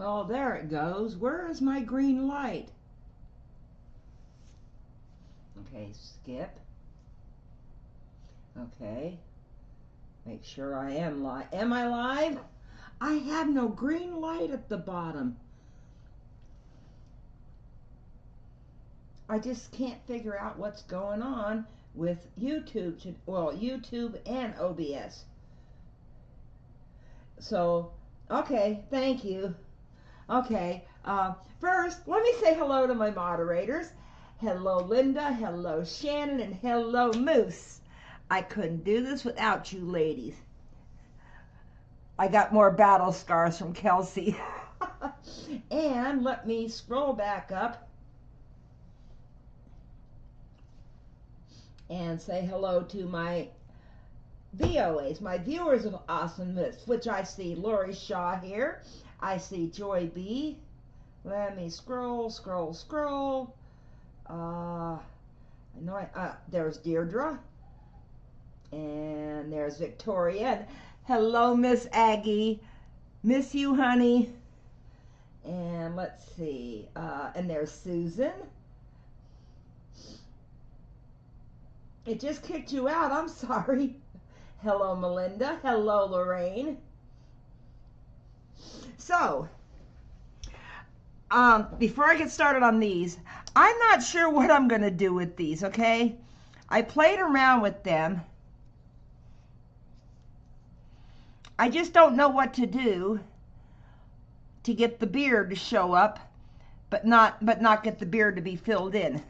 Oh, there it goes. Where is my green light? Okay, skip. Okay. Make sure I am live. Am I live? I have no green light at the bottom. I just can't figure out what's going on with YouTube. Well, YouTube and OBS. So, okay, thank you. Okay, first, let me say hello to my moderators. Hello, Linda. Hello, Shannon. And hello, Moose. I couldn't do this without you ladies. I got more battle scars from Kelsey. And let me scroll back up and say hello to my VOAs, my viewers of awesomeness, which I see Lori Shaw here. I see Joy B. Let me scroll. There's Deirdre. And there's Victoria. Hello, Miss Aggie. Miss you, honey. And let's see. And there's Susan. It just kicked you out. I'm sorry. Hello, Melinda. Hello, Lorraine. So, before I get started on these, I'm not sure what I'm going to do with these, okay? I played around with them. I just don't know what to do to get the beard to show up, but not get the beard to be filled in.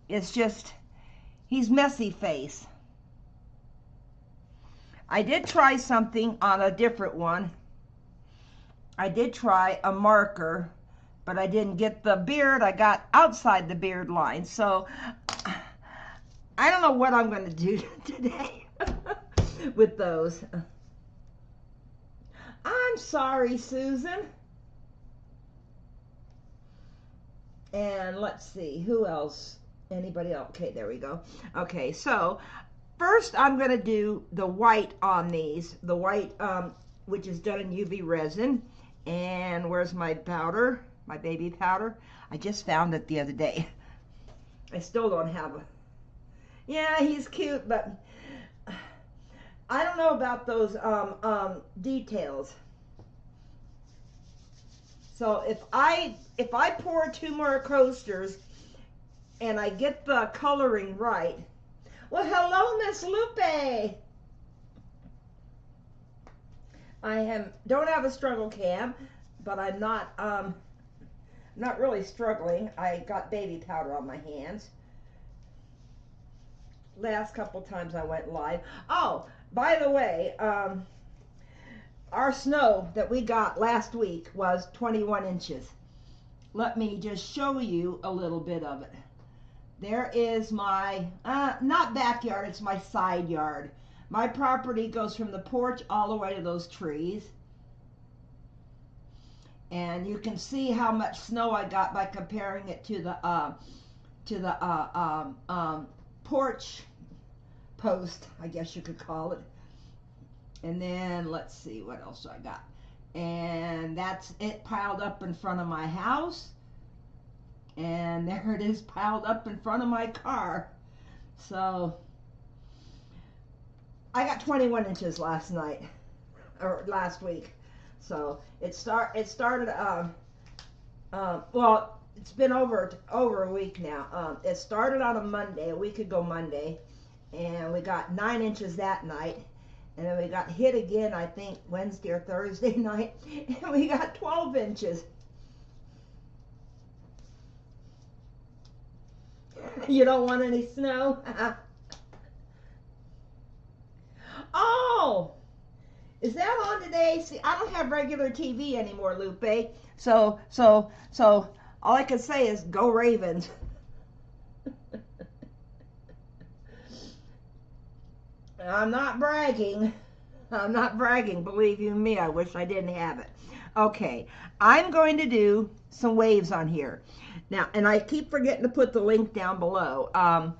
It's just, he's messy face. I did try something on a different one. I did try a marker, but I didn't get the beard. I got outside the beard line. So I don't know what I'm going to do today with those. I'm sorry, Susan. And let's see, who else? Anybody else? Okay, there we go. Okay, so first I'm going to do the white on these. The white, which is done in UV resin. And where's my powder? My baby powder? I just found it the other day. I still don't have a... Yeah, he's cute, but I don't know about those details. So if I pour 2 more coasters and I get the coloring right... Well, hello, Miss Lupe. I don't have a struggle cam, but I'm not really struggling. I got baby powder on my hands. Last couple times I went live. Oh, by the way, our snow that we got last week was 21 inches. Let me just show you a little bit of it. There is my, not backyard, it's my side yard. My property goes from the porch all the way to those trees. And you can see how much snow I got by comparing it to the porch post, I guess you could call it. And then let's see what else I got. And that's it piled up in front of my house. And there it is piled up in front of my car. So I got 21 inches last night, or last week. So it started, well, it's been over a week now. It started on a Monday, a week ago Monday, and we got 9 inches that night. And then we got hit again, I think, Wednesday or Thursday night, and we got 12 inches. You don't want any snow? Oh, is that on today? See, I don't have regular TV anymore, Lupe. So all I can say is go Ravens. I'm not bragging. I'm not bragging. Believe you me, I wish I didn't have it. Okay, I'm going to do some waves on here. Now, and I keep forgetting to put the link down below. I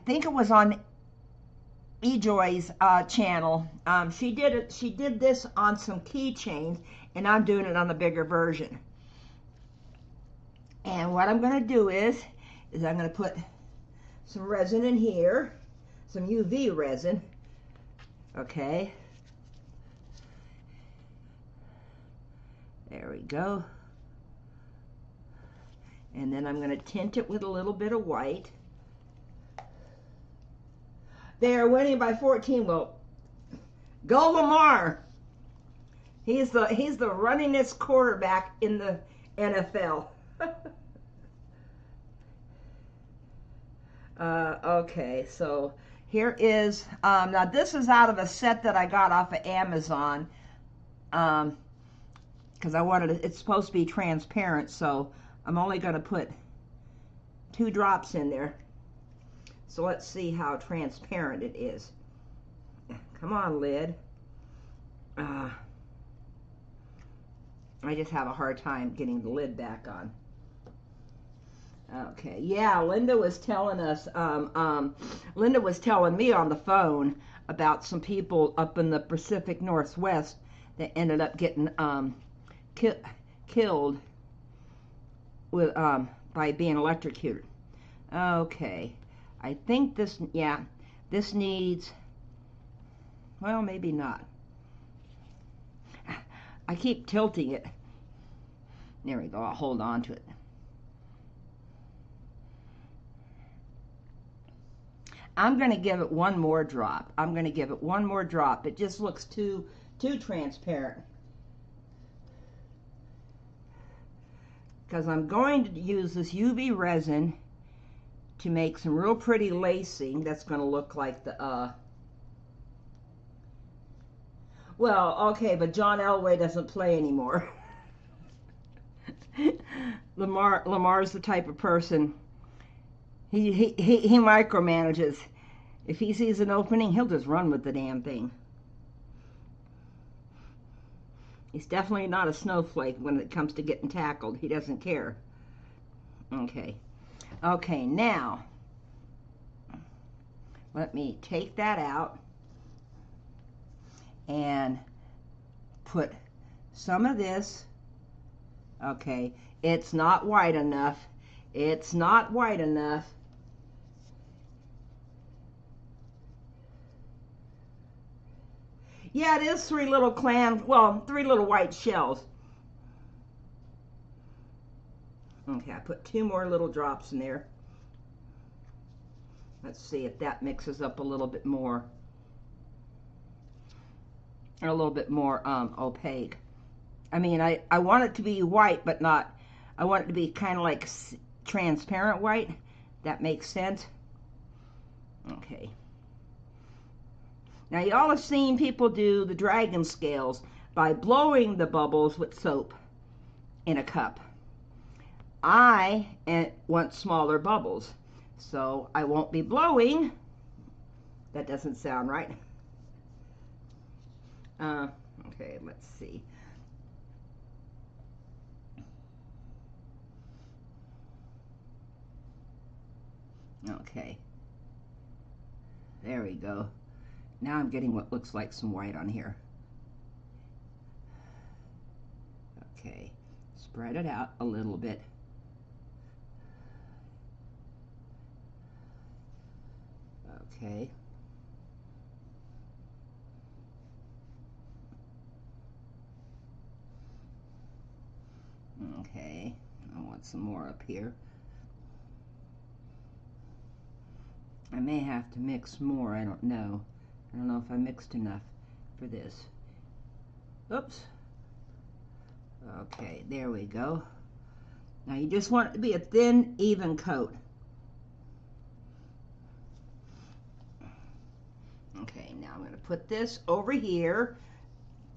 think it was on eJoy's channel. She did this on some keychains, and I'm doing it on the bigger version. And what I'm going to do is I'm going to put some resin in here, some UV resin, okay. There we go. And then I'm going to tint it with a little bit of white. They are winning by 14. Well, go Lamar. He's the runningest quarterback in the NFL. Okay, so here is, now this is out of a set that I got off of Amazon, because I wanted it, it's supposed to be transparent, so I'm only going to put 2 drops in there. So let's see how transparent it is. Come on, lid. I just have a hard time getting the lid back on. Okay, yeah, Linda was telling us, Linda was telling me on the phone about some people up in the Pacific Northwest that ended up getting killed with by being electrocuted. Okay, I think this, yeah, this needs, well, maybe not. I keep tilting it. There we go, I'll hold on to it. I'm going to give it one more drop. I'm going to give it one more drop. It just looks too transparent. Because I'm going to use this UV resin to make some real pretty lacing that's going to look like the, well, okay, but John Elway doesn't play anymore. Lamar's the type of person, he micromanages. If he sees an opening, he'll just run with the damn thing. He's definitely not a snowflake when it comes to getting tackled. He doesn't care. Okay. Okay, now, let me take that out and put some of this. Okay, it's not white enough. It's not white enough. Yeah, it is 3 little clams, well, 3 little white shells. Okay, I put 2 more little drops in there. Let's see if that mixes up a little bit more. Or a little bit more opaque. I mean, I want it to be white, but not, I want it to be kind of like transparent white. That makes sense. Okay. Now, y'all have seen people do the dragon scales by blowing the bubbles with soap in a cup. I want smaller bubbles, so I won't be blowing. That doesn't sound right. Okay, let's see. Okay. There we go. Now I'm getting what looks like some white on here. Okay, spread it out a little bit. Okay. Okay, I want some more up here. I may have to mix more, I don't know. I don't know if I mixed enough for this. Oops. Okay, there we go. Now you just want it to be a thin, even coat. Okay, now I'm going to put this over here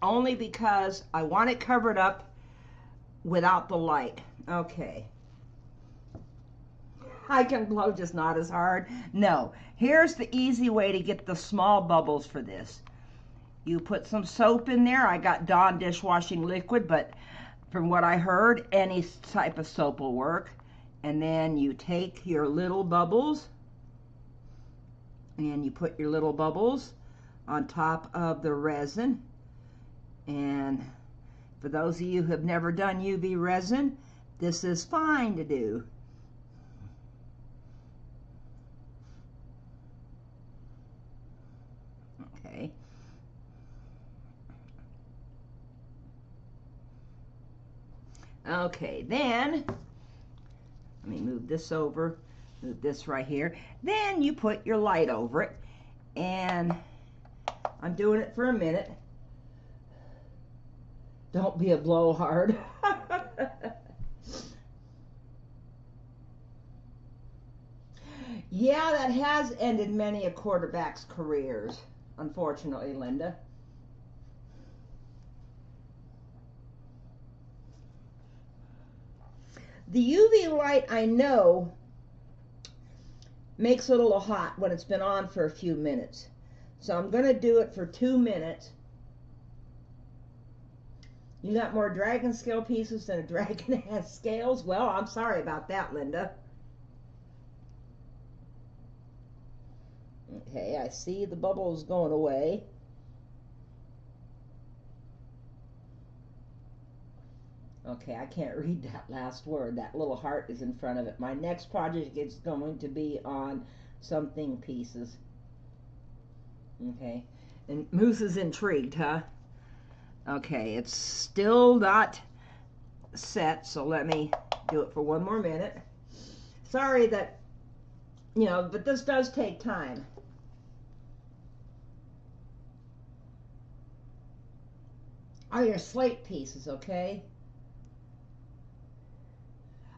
only because I want it covered up without the light. Okay. I can blow, just not as hard. No, here's the easy way to get the small bubbles for this. You put some soap in there. I got Dawn dishwashing liquid, but from what I heard, any type of soap will work. And then you take your little bubbles and you put your little bubbles on top of the resin, and For those of you who have never done UV resin, this is fine to do. Okay. Okay, then, let me move this over, move this right here. Then you put your light over it, and I'm doing it for a minute. Don't be a blowhard. Yeah, that has ended many a quarterback's careers, unfortunately, Linda. The UV light, I know, makes it a little hot when it's been on for a few minutes. So I'm going to do it for 2 minutes. You got more dragon scale pieces than a dragon has scales? Well, I'm sorry about that, Linda. Okay, I see the bubbles going away. Okay, I can't read that last word. That little heart is in front of it. My next project is going to be on something pieces. Okay, and Moose is intrigued, huh? Okay, it's still not set, so let me do it for 1 more minute. Sorry that, but this does take time. Oh, your slate pieces, okay?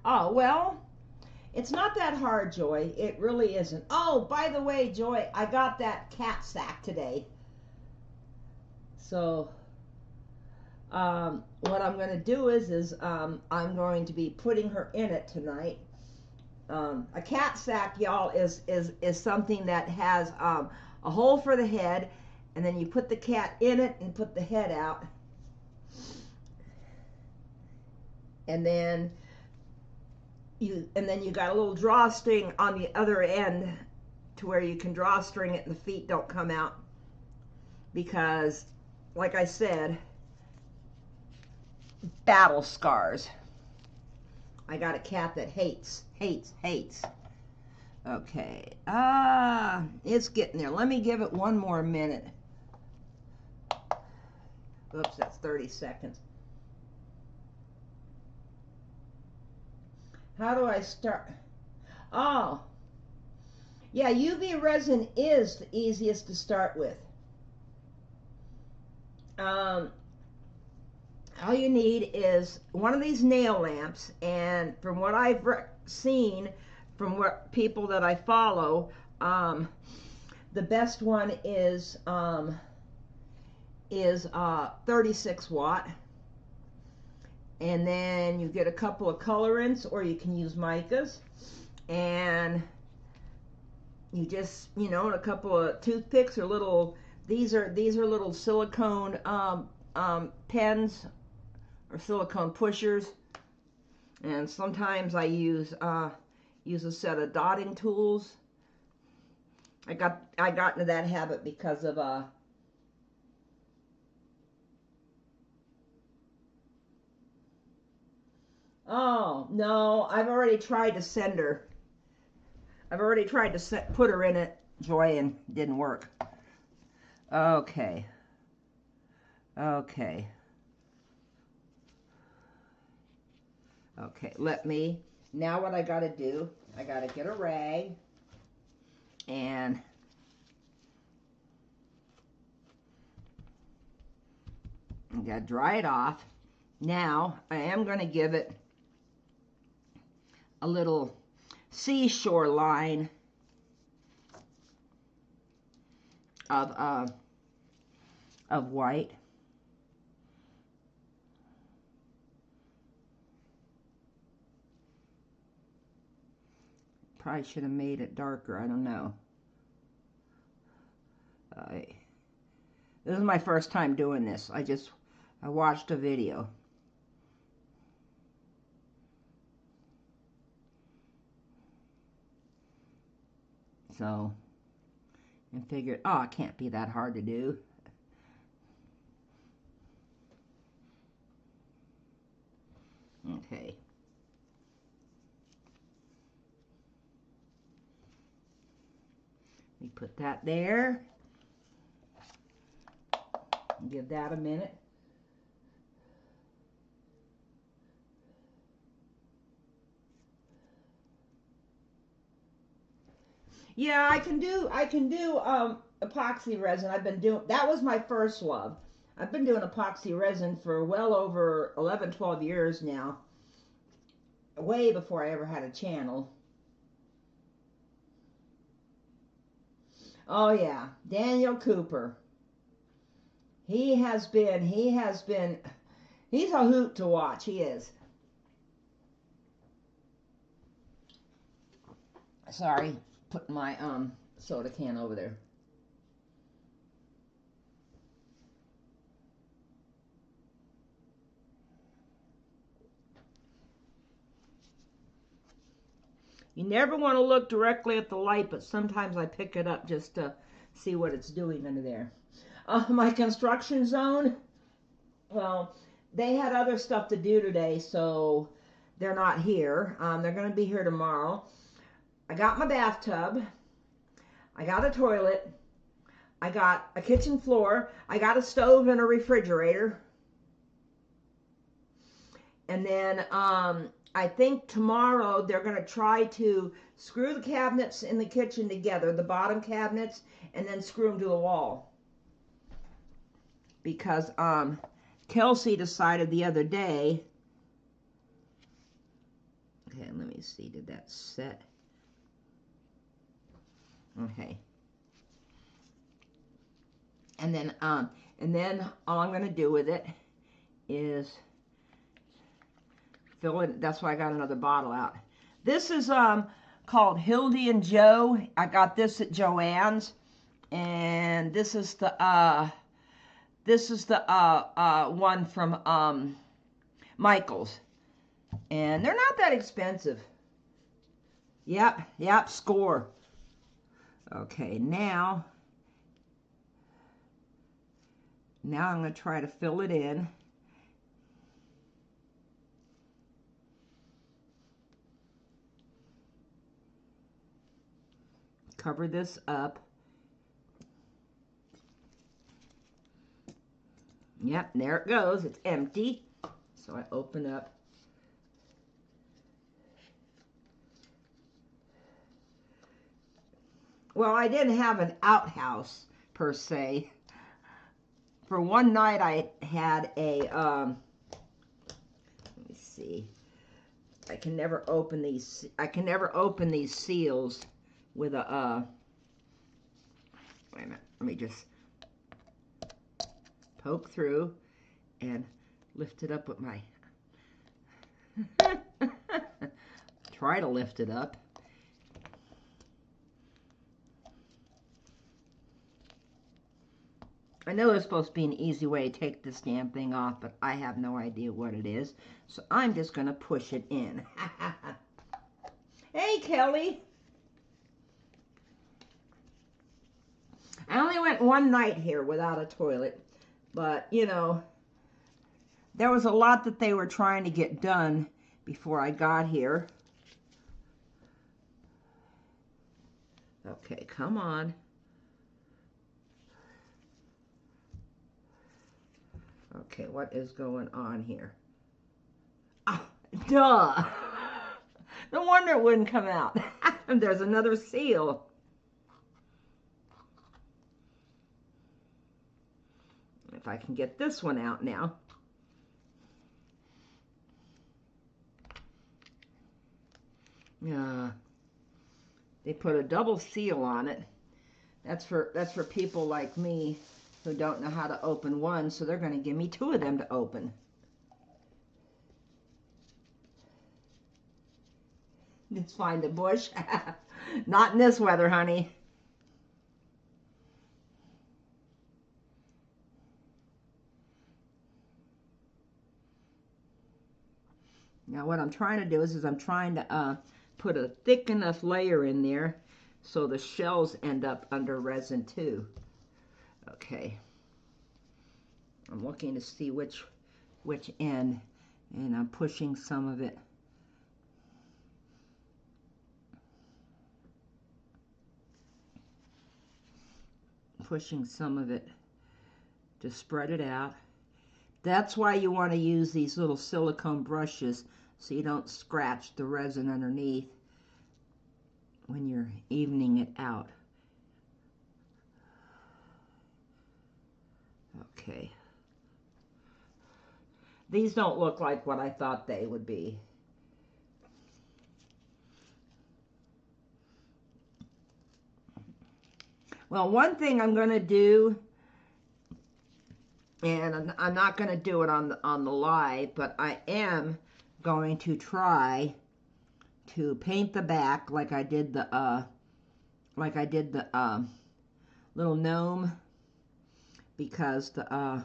Oh, well, it's not that hard, Joy. It really isn't. Oh, by the way, Joy, I got that cat sack today. So, what I'm going to do is I'm going to be putting her in it tonight. A cat sack, y'all, is something that has a hole for the head, and then you put the cat in it and put the head out. And then you got a little drawstring on the other end to where you can drawstring it and the feet don't come out, because like I said, battle scars. I got a cat that hates. Okay, it's getting there. Let me give it 1 more minute. Oops, that's 30 seconds. How do I start? Oh, yeah, UV resin is the easiest to start with. All you need is one of these nail lamps, and from what I've seen, from what people that I follow, the best one is 36 watt. And then you get a couple of colorants, or you can use micas, and you just, and a couple of toothpicks or little, these are little silicone pens or silicone pushers, and sometimes I use a set of dotting tools. I got into that habit because of oh, no, I've already tried to send her. I've already tried to put her in it, Joy, and it didn't work. Okay. Okay, now what I got to do, I got to get a rag, and I got to dry it off. Now, I am going to give it a little seashore line of white. Probably should have made it darker, I don't know. This is my first time doing this. I watched a video. So, and figured, oh, it can't be that hard to do. Okay. We put that there. Give that a minute. Yeah, I can do epoxy resin. I've been doing, that was my first love. I've been doing epoxy resin for well over 11, 12 years now. Way before I ever had a channel. Oh yeah, Daniel Cooper. He's a hoot to watch, he is. Sorry, putting my soda can over there. You never want to look directly at the light, but sometimes I pick it up just to see what it's doing under there. My construction zone, well, they had other stuff to do today, so they're not here. They're going to be here tomorrow. I got my bathtub. I got a toilet. I got a kitchen floor. I got a stove and a refrigerator. And then I think tomorrow they're going to try to screw the cabinets in the kitchen together, the bottom cabinets, and then screw them to the wall. Because Kelsey decided the other day, okay, let me see, did that set? Okay. And then all I'm going to do with it is fill it. That's why I got another bottle out. This is called Hildy and Joe. I got this at Joann's, and this is the one from Michael's, and they're not that expensive. Yep, score. Okay, now I'm going to try to fill it in. Cover this up. Yep, there it goes. It's empty. So I open up. Well, I didn't have an outhouse per se. For one night I had a, let me see. I can never open these seals with a, wait a minute, let me just poke through and lift it up with my, try to lift it up. I know there's supposed to be an easy way to take this damn thing off, but I have no idea what it is. So I'm just going to push it in. Hey, Kelly. I only went one night here without a toilet, but, you know, there was a lot that they were trying to get done before I got here. Okay, come on. Okay, what is going on here? Ah, duh! No wonder it wouldn't come out. There's another seal. If I can get this one out now. They put a double seal on it. That's for people like me who don't know how to open one, so they're going to give me two of them to open. Just find the bush. Not in this weather, honey. Now what I'm trying to do is I'm trying to put a thick enough layer in there so the shells end up under resin too. Okay. I'm looking to see which end And I'm pushing some of it. Pushing some of it to spread it out. That's why you want to use these little silicone brushes so you don't scratch the resin underneath when you're evening it out. Okay. These don't look like what I thought they would be. Well, one thing I'm going to do, and I'm not going to do it on the live, but I am going to try to paint the back like I did the little gnome, because the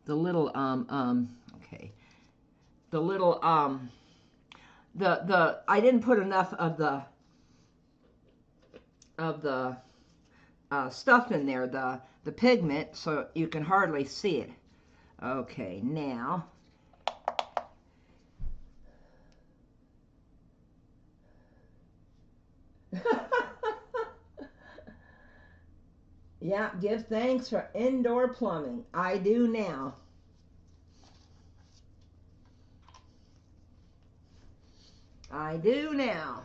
little okay, the little I didn't put enough of the stuff in there, the pigment, so you can hardly see it. Okay, now yeah, give thanks for indoor plumbing. I do now. I do now.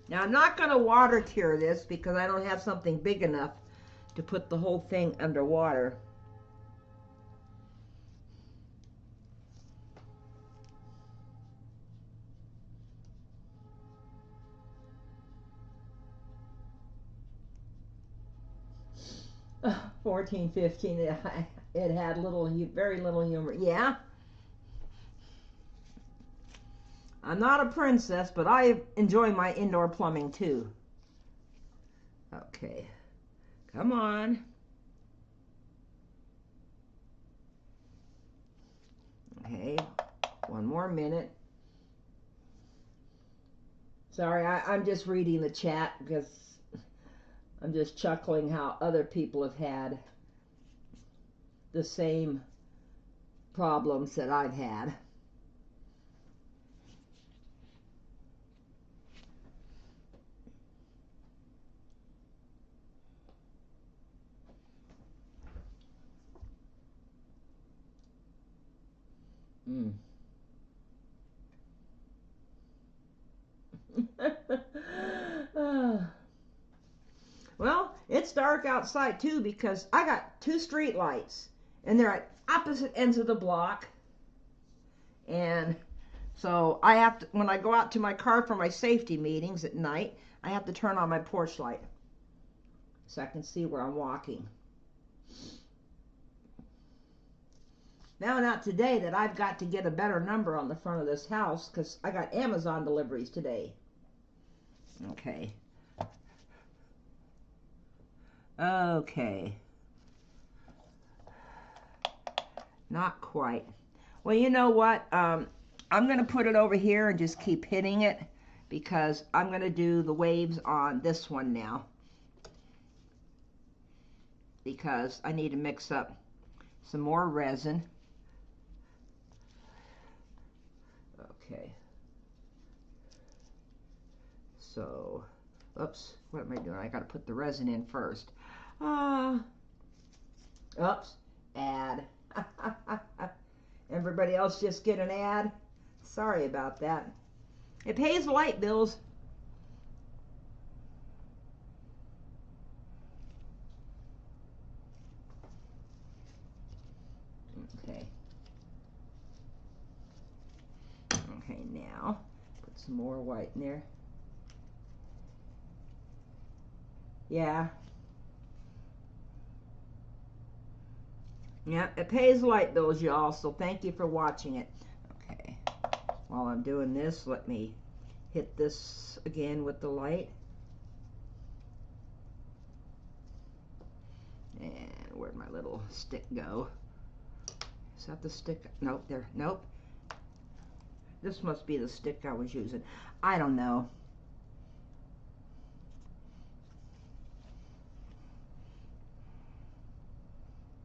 Now I'm not going to water cure this because I don't have something big enough to put the whole thing underwater. Uh, 14, 15, it had very little humor. Yeah. I'm not a princess, but I enjoy my indoor plumbing too. Okay. Come on. Okay. One more minute. Sorry, I'm just reading the chat because I'm just chuckling how other people have had the same problems that I've had. Well, it's dark outside too because I got 2 street lights and they're at opposite ends of the block. And so I have to, when I go out to my car for my safety meetings at night, I have to turn on my porch light so I can see where I'm walking. Now, not today that I've got to get a better number on the front of this house because I got Amazon deliveries today. Okay. Okay. Not quite. Well, you know what? I'm going to put it over here and just keep hitting it because I'm going to do the waves on this one now because I need to mix up some more resin. Okay. So, oops, what am I doing? I got to put the resin in first. Oops, add. Everybody else just get an ad? Sorry about that. It pays light bills. Okay. Okay, now put some more white in there. Yeah. Yeah, it pays light bills, y'all, so thank you for watching it. Okay. While I'm doing this, let me hit this again with the light. And where'd my little stick go? Is that the stick? Nope, there. Nope. This must be the stick I was using. I don't know.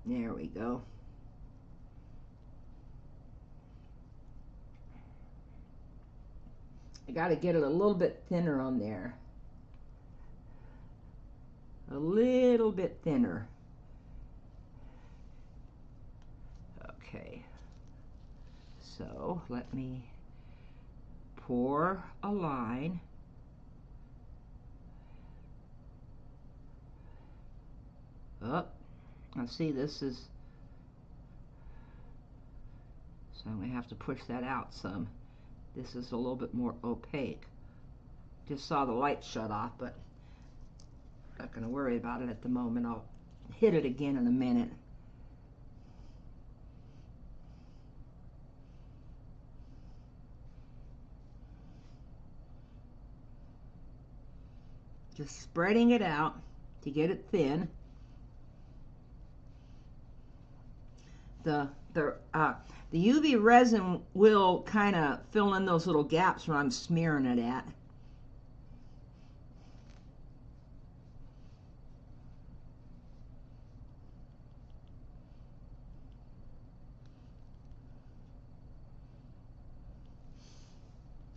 There we go. I got to get it a little bit thinner on there. A little bit thinner. Okay. So let me pour a line. Up. Now see, this is, so I'm going to have to push that out some. This is a little bit more opaque. Just saw the light shut off, but not going to worry about it at the moment. I'll hit it again in a minute. Just spreading it out to get it thin. The UV resin will kind of fill in those little gaps where I'm smearing it at.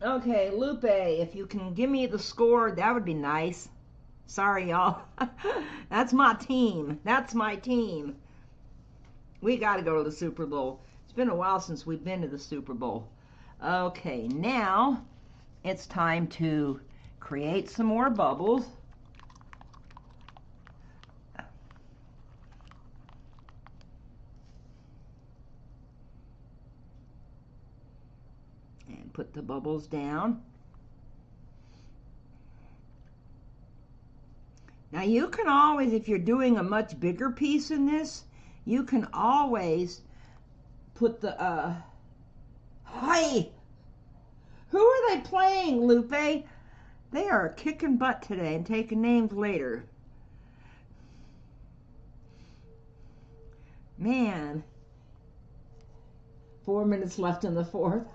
Okay, Lupe, if you can give me the score, that would be nice. Sorry, y'all. That's my team. That's my team. We got to go to the Super Bowl. It's been a while since we've been to the Super Bowl. Okay, now it's time to create some more bubbles. And put the bubbles down. Now you can always, if you're doing a much bigger piece in this, you can always put the, hey! Who are they playing, Lupe? They are kicking butt today and taking names later. Man. 4 minutes left in the fourth.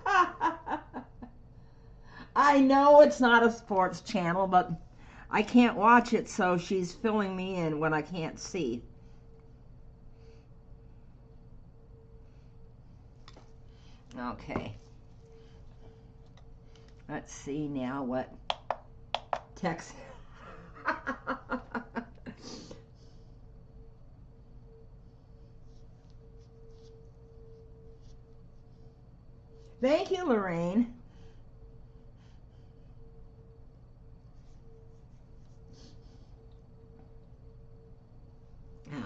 I know it's not a sports channel, but I can't watch it, so she's filling me in when I can't see. Okay. Let's see now what text. Thank you, Lorraine.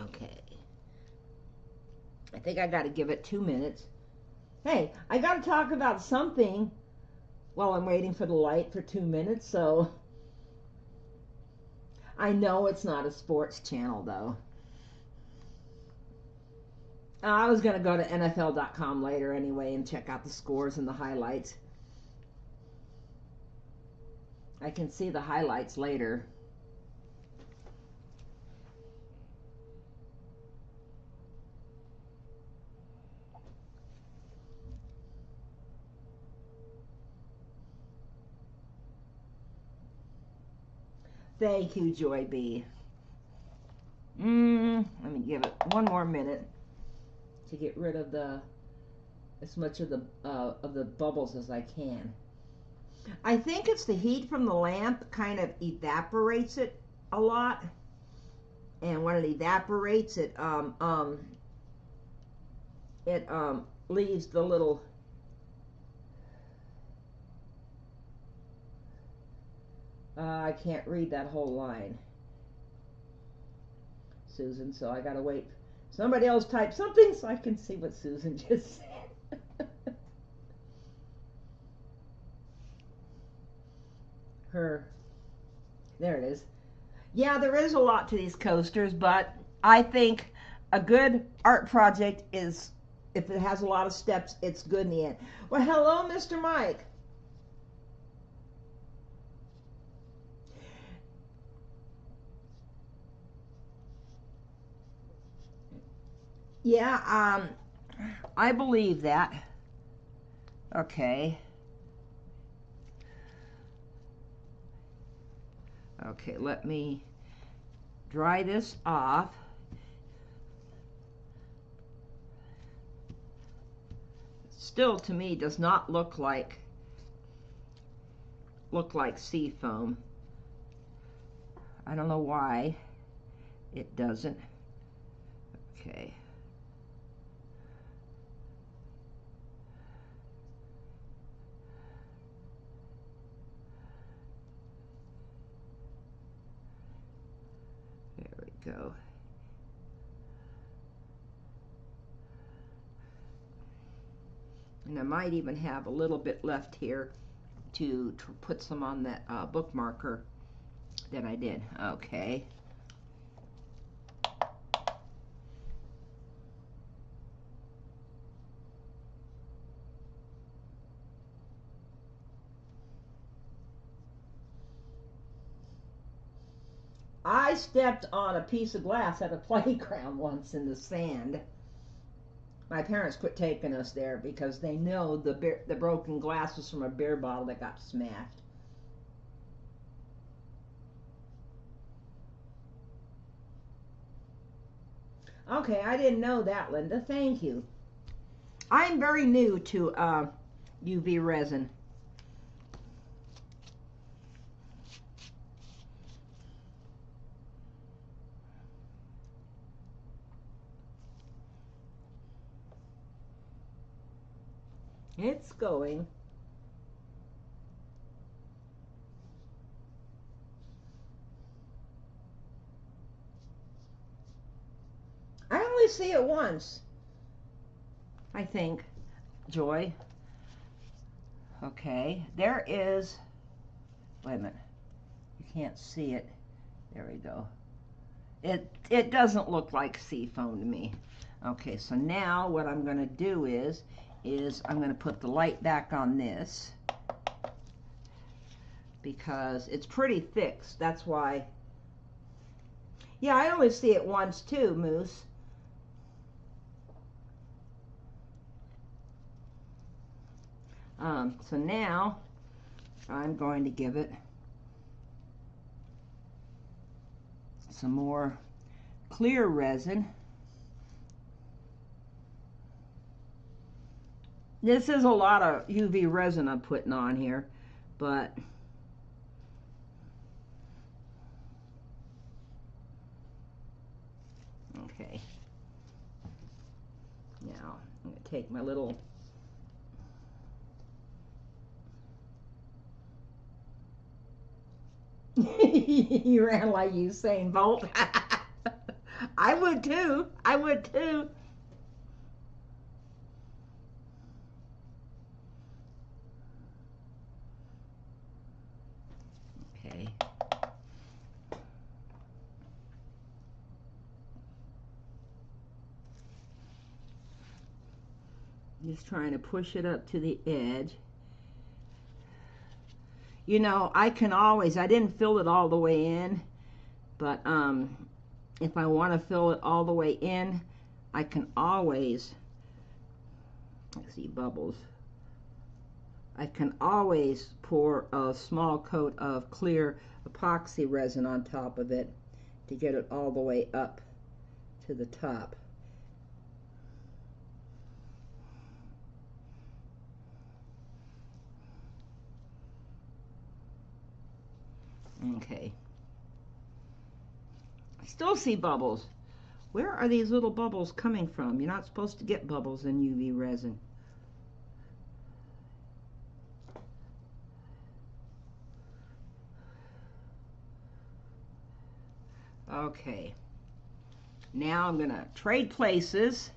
Okay. I think I got to give it 2 minutes. Hey, I got to talk about something while I'm waiting for the light for 2 minutes, so I know it's not a sports channel, though. I was going to go to NFL.com later anyway and check out the scores and the highlights. I can see the highlights later. Thank you, Joy B. Let me give it 1 more minute to get rid of as much of the bubbles as I can. I think it's the heat from the lamp kind of evaporates it a lot, and when it evaporates, it leaves the little I can't read that whole line, Susan, so I gotta wait. Somebody else type something so I can see what Susan just said. There it is. Yeah, there is a lot to these coasters, but I think a good art project is, if it has a lot of steps, it's good in the end. Well, hello, Mr. Mike. Yeah, I believe that. Okay. Okay, let me dry this off. still to me does not look like sea foam. I don't know why it doesn't. Okay. There we go. And I might even have a little bit left here to put some on that bookmarker that I did. Okay. I stepped on a piece of glass at a playground once in the sand. My parents quit taking us there because they know the broken glass was from a beer bottle that got smashed. Okay, I didn't know that, Linda. Thank you. I'm very new to UV resin. It's going. I only see it once, I think, Joy. Okay, there is, wait a minute, you can't see it. There we go. It doesn't look like sea foam to me. Okay, so now what I'm going to do is I'm going to put the light back on this because it's pretty thick. That's why. Yeah, I only see it once too, Moose. So now I'm going to give it some more clear resin. This is a lot of UV resin I'm putting on here, but okay. Now I'm going to take my little you ran like Usain Bolt. I would too. I would too. Okay. Just trying to push it up to the edge. You know, I didn't fill it all the way in, but if I want to fill it all the way in, I can always, let's see, bubbles. I can always pour a small coat of clear epoxy resin on top of it to get it all the way up to the top. Okay. I still see bubbles. Where are these little bubbles coming from? You're not supposed to get bubbles in UV resin. Okay. Now I'm going to trade places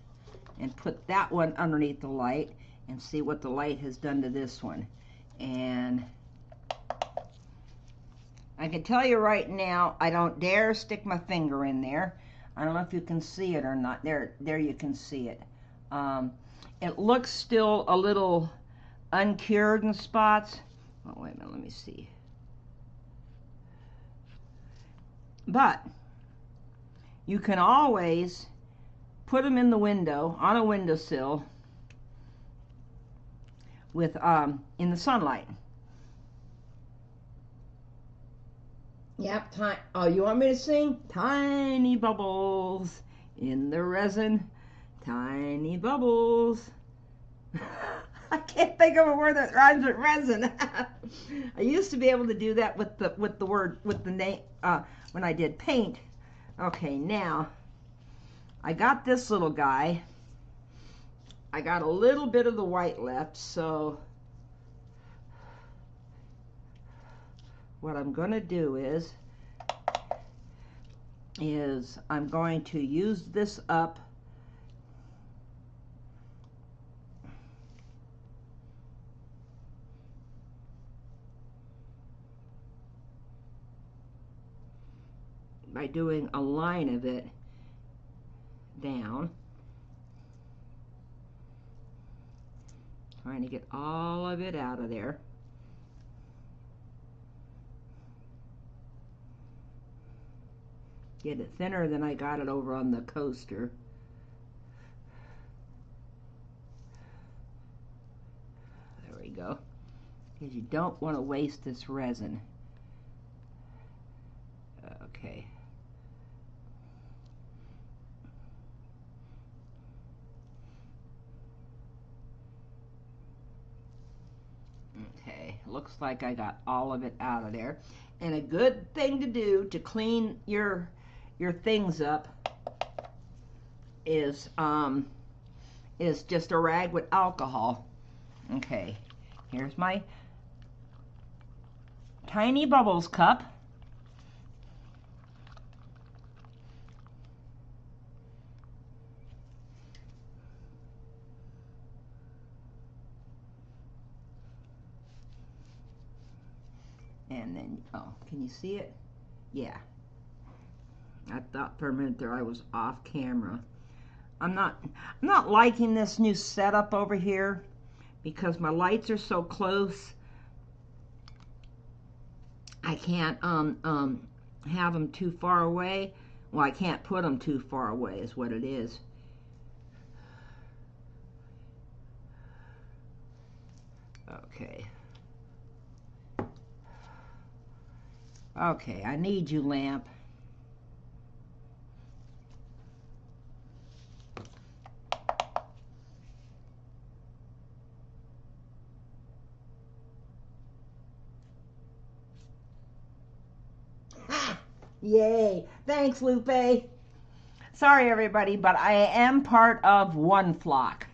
and put that one underneath the light and see what the light has done to this one. And I can tell you right now, I don't dare stick my finger in there. I don't know if you can see it or not. There you can see it. It looks still a little uncured in spots. Oh, wait a minute, let me see. But you can always put them in the window, on a windowsill, with in the sunlight. Yep, oh, you want me to sing? Tiny bubbles in the resin, tiny bubbles. I can't think of a word that rhymes with resin. I used to be able to do that with the name when I did paint. Okay, now I got this little guy. I got a little bit of the white left, so what I'm going to do is I'm going to use this up by doing a line of it down, trying to get all of it out of there. Get it thinner than I got it over on the coaster. There we go. Because you don't want to waste this resin. Okay. Okay, looks like I got all of it out of there. And a good thing to do to clean your things up is just a rag with alcohol. Okay, here's my tiny bubbles cup. And then, oh, can you see it? Yeah. I thought for a minute there I was off camera. I'm not liking this new setup over here because my lights are so close. I can't have them too far away. Well, I can't put them too far away is what it is. Okay. Okay, I need you, lamp. Ha! Yay! Thanks, Lupe. Sorry, everybody, but I am part of one flock.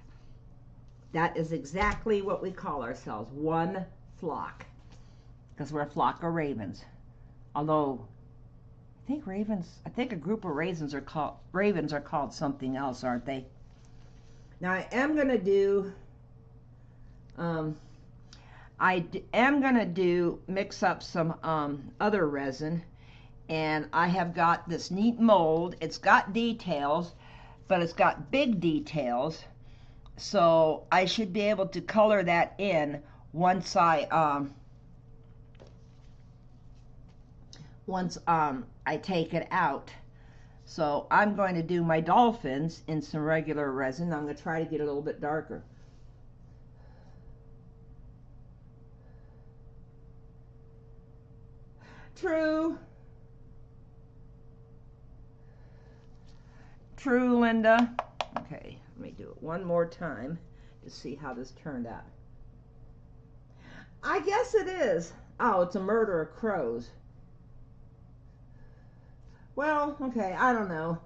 That is exactly what we call ourselves, one flock. Because we're a flock of ravens. Although I think a group of ravens are called something else, aren't they? Now I am gonna do mix up some other resin, and I have got this neat mold. It's got details, but it's got big details, so I should be able to color that in once I take it out. So I'm going to do my dolphins in some regular resin. I'm going to try to get a little bit darker. True. True, Linda. Okay, let me do it one more time to see how this turned out. I guess it is. Oh, it's a murder of crows. Well, okay, I don't know.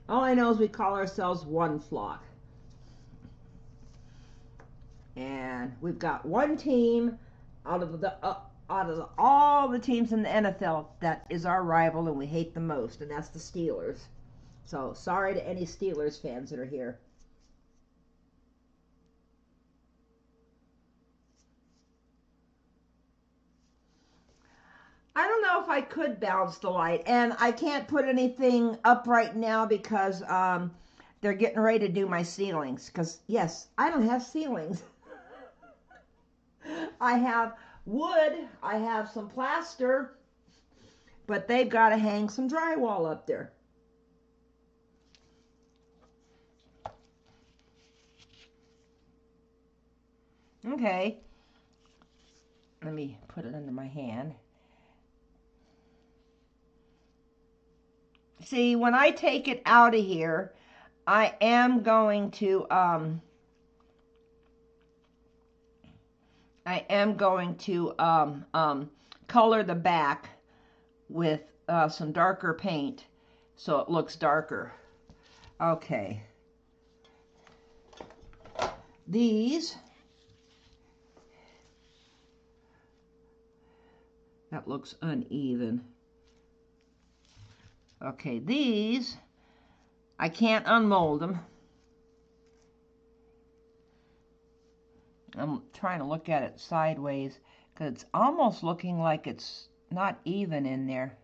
All I know is we call ourselves one flock. And we've got one team out of all the teams in the NFL that is our rival and we hate the most, and that's the Steelers. So, sorry to any Steelers fans that are here. I don't know if I could balance the light, and I can't put anything up right now because they're getting ready to do my ceilings. Because, yes, I don't have ceilings. I have wood, I have some plaster, but they've got to hang some drywall up there. Okay, let me put it under my hand. See, when I take it out of here, I am going to color the back with some darker paint so it looks darker. Okay. These, that looks uneven. Okay, these, I can't unmold them. I'm trying to look at it sideways because it's almost looking like it's not even in there.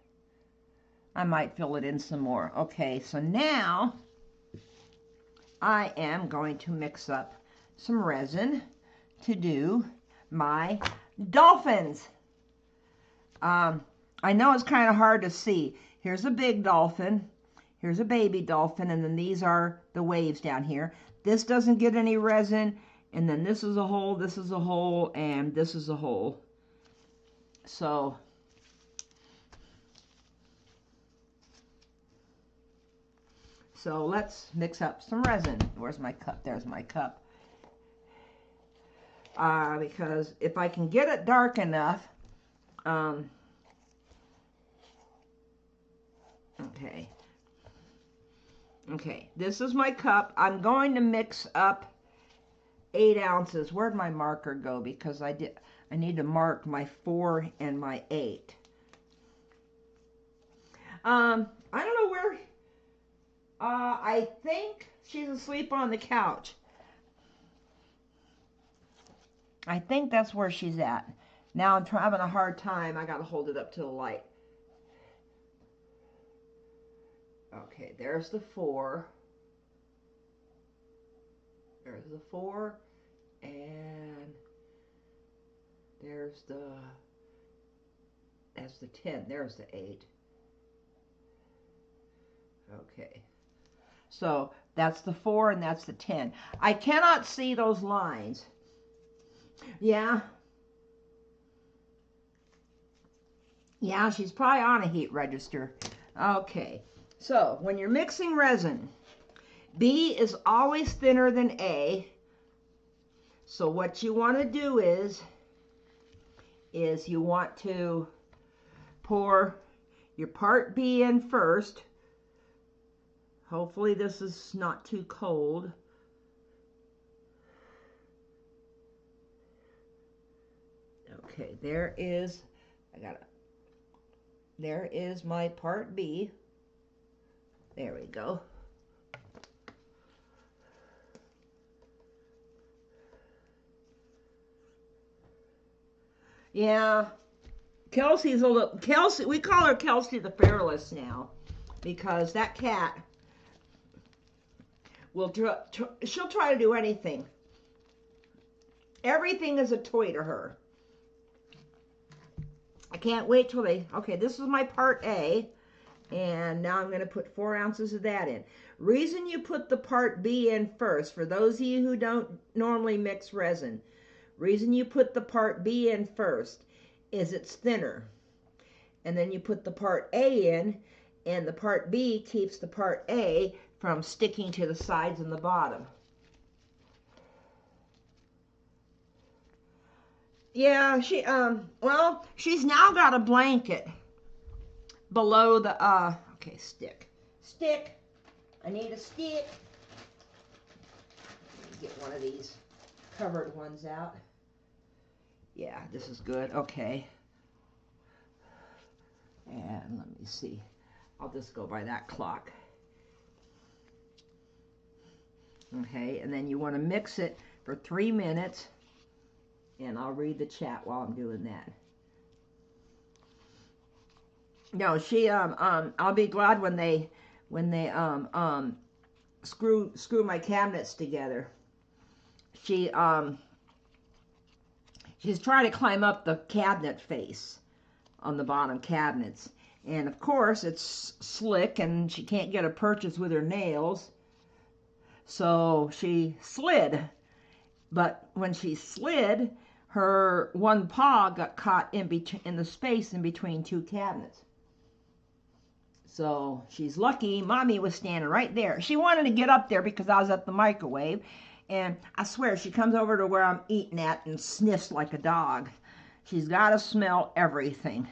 I might fill it in some more. Okay, so now I am going to mix up some resin to do my dolphins. I know it's kind of hard to see. Here's a big dolphin, here's a baby dolphin, and then these are the waves down here. This doesn't get any resin, and then this is a hole, this is a hole, and this is a hole. So let's mix up some resin. Where's my cup? There's my cup. Because if I can get it dark enough, okay, this is my cup. I'm going to mix up 8 ounces. Where'd my marker go? Because I need to mark my 4 and my 8. I don't know where. I think she's asleep on the couch. I think that's where she's at. Now I'm having a hard time. I gotta hold it up to the light. Okay, there's the 4. There's the 4. And there's that's the 10. There's the 8. Okay. So that's the 4 and that's the 10. I cannot see those lines. Yeah. Yeah, she's probably on a heat register. Okay. So when you're mixing resin, B is always thinner than A. So what you want to do is you want to pour your part B in first. Hopefully this is not too cold. Okay, there is my part B. There we go. Yeah, Kelsey's Kelsey, we call her Kelsey the Fearless now, because that cat will she'll try to do anything. Everything is a toy to her. I can't wait till okay, this is my part A, and now I'm going to put 4 ounces of that in. Reason you put the part B in first, for those of you who don't normally mix resin, reason you put the part B in first is it's thinner. And then you put the part A in, and the part B keeps the part A from sticking to the sides and the bottom. Yeah, well, she's now got a blanket below the, okay, stick. I need a stick. Get one of these covered ones out. Yeah, this is good. Okay. And let me see. I'll just go by that clock. Okay, and then you want to mix it for 3 minutes. And I'll read the chat while I'm doing that. No, I'll be glad when they screw my cabinets together. She's trying to climb up the cabinet face on the bottom cabinets. And of course it's slick and she can't get a purchase with her nails. So she slid. But when she slid, her one paw got caught in the space in between 2 cabinets. So she's lucky Mommy was standing right there. She wanted to get up there because I was at the microwave. And I swear, she comes over to where I'm eating at and sniffs like a dog. She's got to smell everything.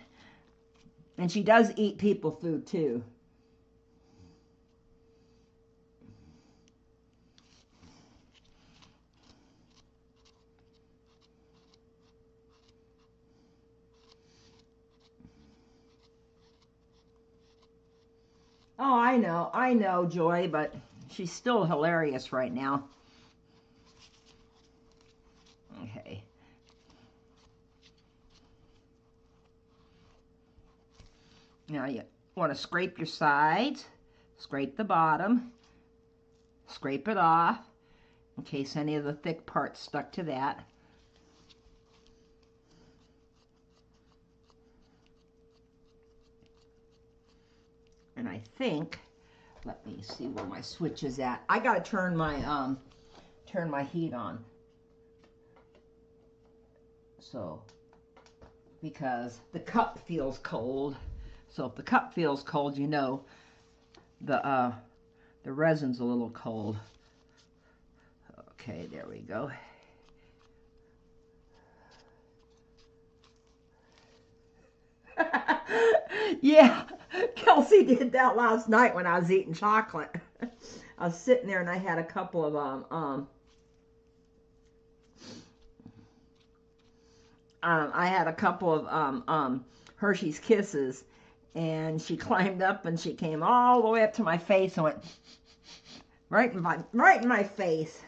And she does eat people food too. Oh, I know, Joy, but she's still hilarious right now. Okay. Now you want to scrape your sides, scrape the bottom, scrape it off in case any of the thick parts stuck to that. And I think, let me see where my switch is at. I gotta turn my heat on. So, because the cup feels cold. So if the cup feels cold, you know the resin's a little cold. Okay, there we go. Yeah, Kelsey did that last night when I was eating chocolate. I was sitting there and I had a couple of Hershey's Kisses, and she climbed up and she came all the way up to my face and went right in my face.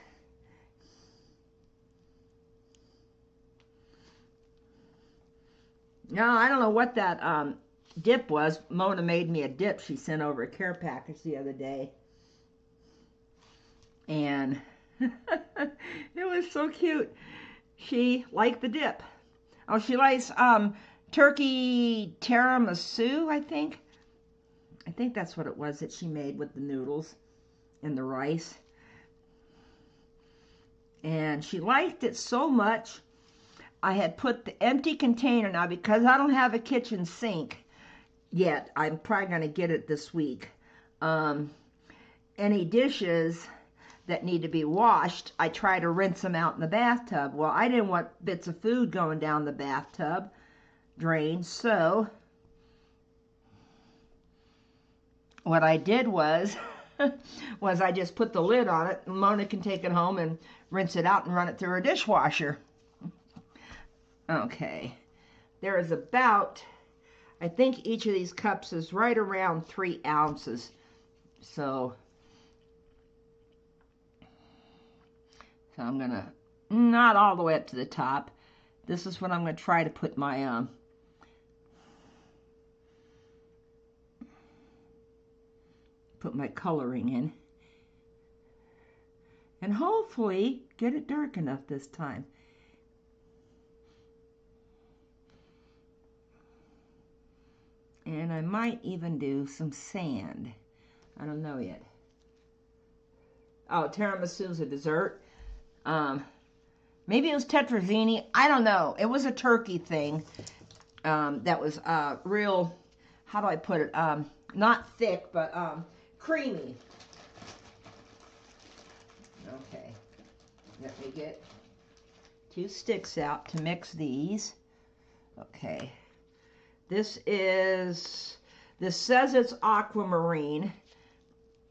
No, I don't know what that dip was. Mona made me a dip she sent over a care package the other day. And it was so cute. She liked the dip. Oh, she likes turkey tiramisu, I think. I think that's what it was that she made with the noodles and the rice. And she liked it so much, I had put the empty container, now because I don't have a kitchen sink yet, I'm probably going to get it this week. Any dishes that need to be washed, I try to rinse them out in the bathtub. Well, I didn't want bits of food going down the bathtub drain, so what I did was I just put the lid on it, and Mona can take it home and rinse it out and run it through her dishwasher. Okay, there is about, I think each of these cups is right around 3 ounces. So I'm gonna, not all the way up to the top. This is what I'm gonna try to put my coloring in. And hopefully get it dark enough this time. And I might even do some sand. I don't know yet. Oh, tiramisu's a dessert. Maybe it was tetrazzini. I don't know. It was a turkey thing that was real, how do I put it? Not thick, but creamy. Okay. Let me get 2 sticks out to mix these. Okay. This says it's aquamarine,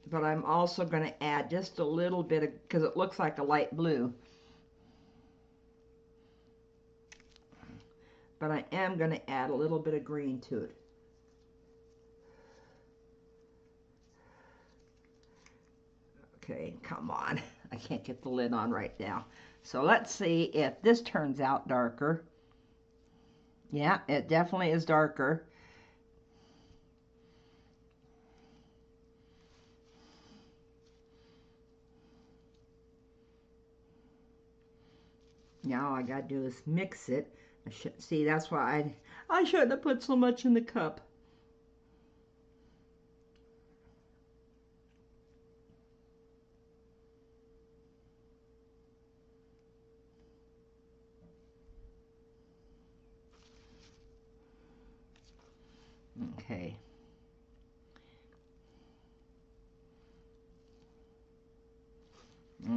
but I'm also going to add just a little bit of, because it looks like a light blue. But I am going to add a little bit of green to it. Okay, come on. I can't get the lid on right now. So let's see if this turns out darker. Yeah, it definitely is darker. Now all I gotta do is mix it. See, that's why I shouldn't have put so much in the cup. Okay.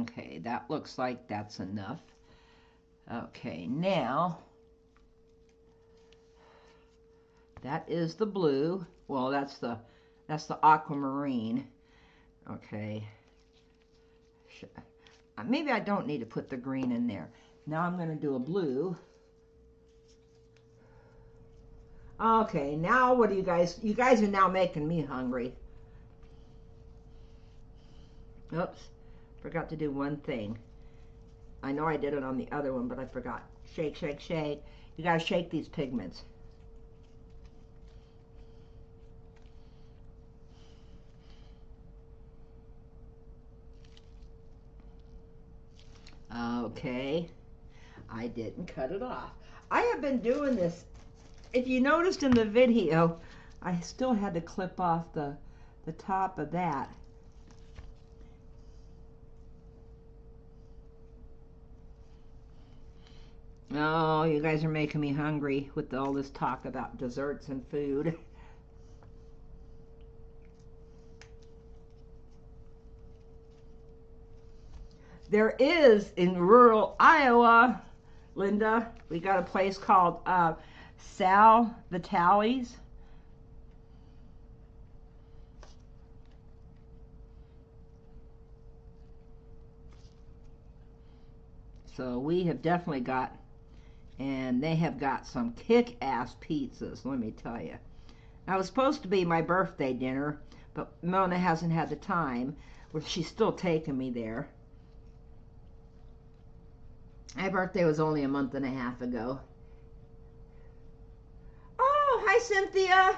Okay, that looks like that's enough. Okay, now that is the blue. Well, that's the aquamarine. Okay. Maybe I don't need to put the green in there. Now I'm going to do a blue. Okay, now what do you guys are now making me hungry. Oops, forgot to do one thing. I know I did it on the other one, but I forgot. Shake, shake, shake. You gotta shake these pigments. Okay, I didn't cut it off. I have been doing this. If you noticed in the video, I still had to clip off the top of that. Oh, you guys are making me hungry with all this talk about desserts and food. There is in rural Iowa, Linda, we got a place called Sal Vitalis. So we have definitely got, and they have got some kick-ass pizzas, let me tell you. Now, it was supposed to be my birthday dinner, but Mona hasn't had the time. Well, she's still taking me there. My birthday was only a month and a half ago. Oh, hi, Cynthia.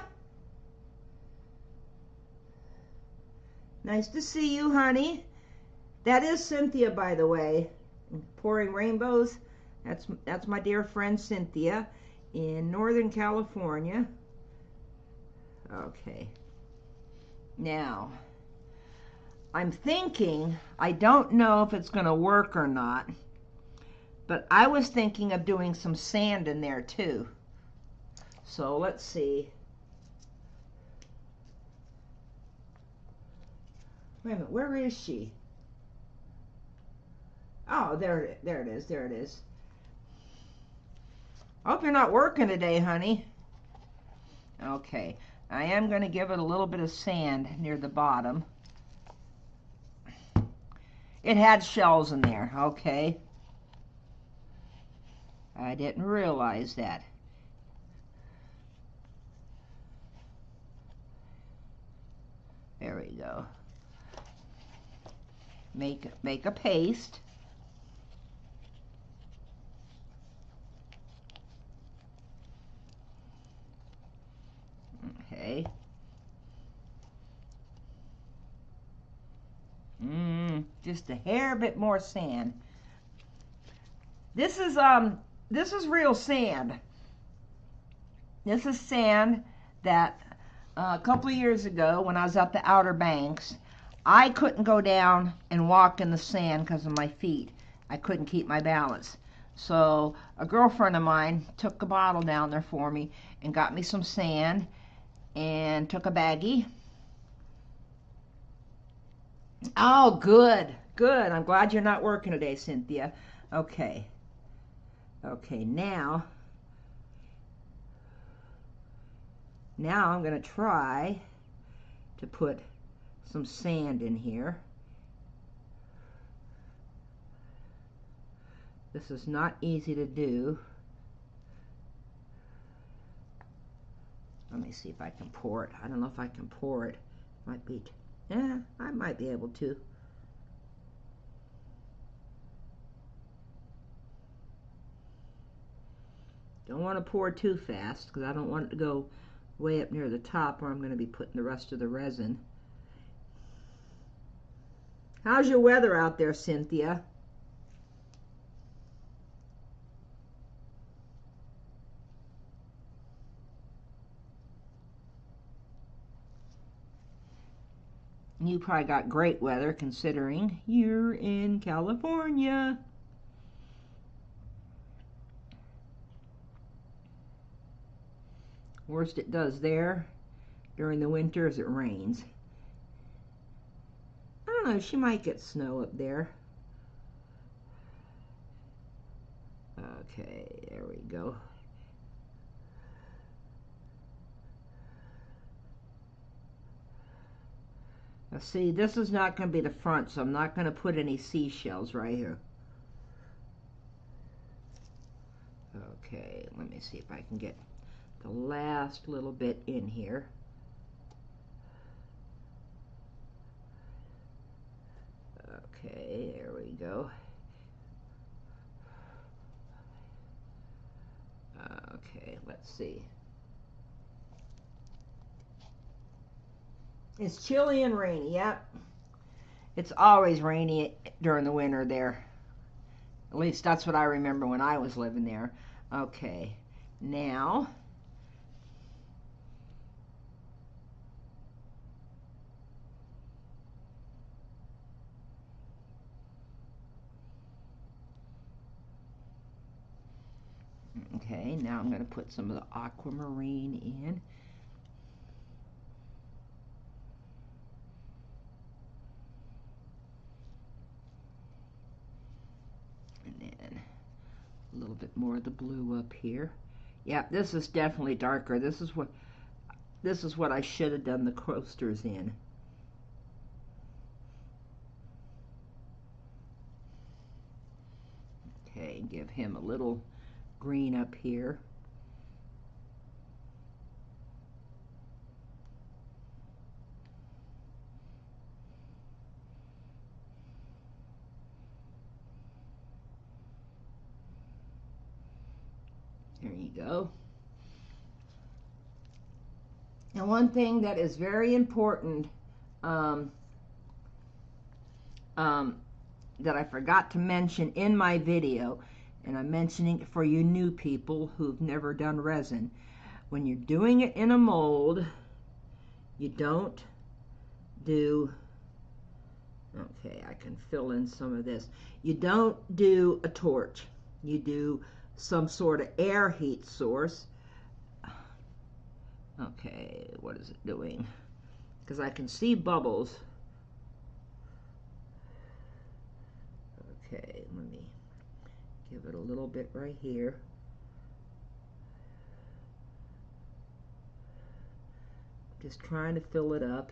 Nice to see you, honey. That is Cynthia, by the way. Pouring Rainbows. That's my dear friend Cynthia in Northern California. Okay. Now, I'm thinking, I don't know if it's going to work or not, but I was thinking of doing some sand in there too. So let's see. Wait a minute, where is she? Oh, there it is, there it is. I hope you're not working today, honey. Okay, I am going to give it a little bit of sand near the bottom. It had shells in there, okay. I didn't realize that. There we go. Make a paste. Okay. Just a hair bit more sand. This is real sand. This is sand that a couple of years ago when I was at the Outer Banks, I couldn't go down and walk in the sand because of my feet. I couldn't keep my balance. So a girlfriend of mine took a bottle down there for me and got me some sand and took a baggie. Oh, good, good. I'm glad you're not working today, Cynthia. Okay. Okay, now I'm going to try to put some sand in here. This is not easy to do. Let me see if I can pour it. I don't know if I can pour it. Might be, yeah, I might be able to. Don't want to pour too fast because I don't want it to go way up near the top where I'm going to be putting the rest of the resin. How's your weather out there, Cynthia? You probably got great weather considering you're in California. Worst it does there during the winter is it rains. I don't know, she might get snow up there. Okay, there we go. Now see, this is not going to be the front, so I'm not going to put any seashells right here. Okay, let me see if I can get the last little bit in here. Okay, there we go. Okay, let's see. It's chilly and rainy, yep. It's always rainy during the winter there. At least that's what I remember when I was living there. Okay, now okay, now I'm going to put some of the aquamarine in. And then a little bit more of the blue up here. Yeah, this is definitely darker. This is what I should have done the coasters in. Okay, give him a little green up here. There you go. And one thing that is very important that I forgot to mention in my video, and I'm mentioning it for you new people who've never done resin. When you're doing it in a mold, you don't do, okay, I can fill in some of this. You don't do a torch. You do some sort of air heat source. Okay, what is it doing? Because I can see bubbles. Okay, let me give it a little bit right here. Just trying to fill it up.